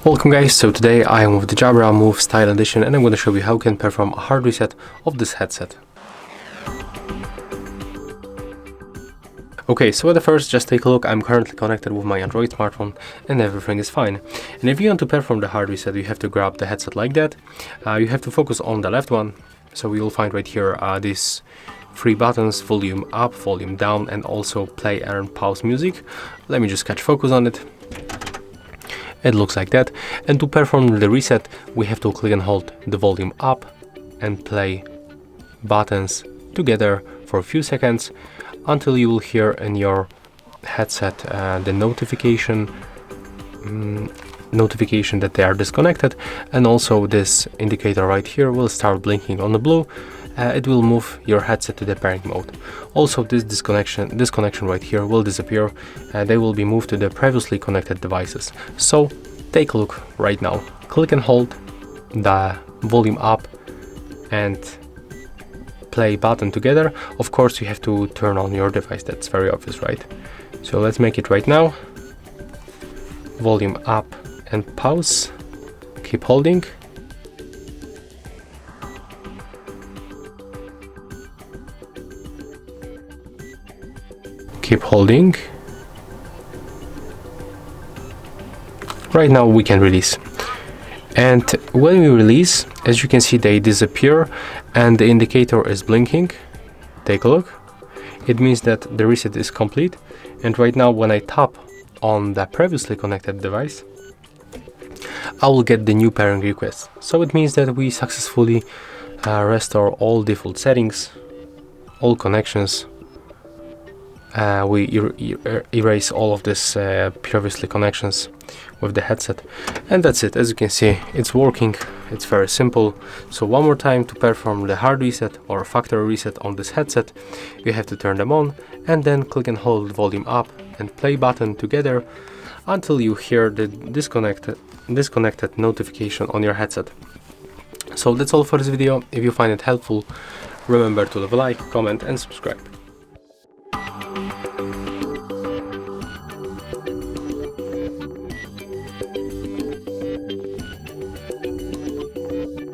Welcome guys, so today I am with the Jabra Move Style Edition and I'm going to show you how you can perform a hard reset of this headset. Okay, so at the first, just take a look. I'm currently connected with my Android smartphone and everything is fine. And if you want to perform the hard reset, you have to grab the headset like that. You have to focus on the left one. So you will find right here these three buttons: volume up, volume down, and also play and pause music. Let me just catch focus on it. It looks like that. And to perform the reset, we have to click and hold the volume up and play buttons together for a few seconds until you will hear in your headset the notification that they are disconnected, and also this indicator right here will start blinking on the blue. It will move your headset to the pairing mode. Also, this connection right here will disappear. They will be moved to the previously connected devices. So take a look right now. Click and hold the volume up and play button together. Of course, you have to turn on your device. That's very obvious, right? So let's make it right now. Volume up and pause. Keep holding. Keep holding. Right now we can release. And when we release, as you can see, they disappear and the indicator is blinking. Take a look. It means that the reset is complete. And right now when I tap on the previously connected device, I will get the new pairing request. So it means that we successfully restore all default settings, all connections. We erase all of this previously connections with the headset, and that's it. As you can see, it's working. It's very simple. So one more time, to perform the hard reset or factory reset on this headset, you have to turn them on and then click and hold volume up and play button together until you hear the disconnected notification on your headset. So that's all for this video. If you find it helpful, remember to leave a like, comment and subscribe.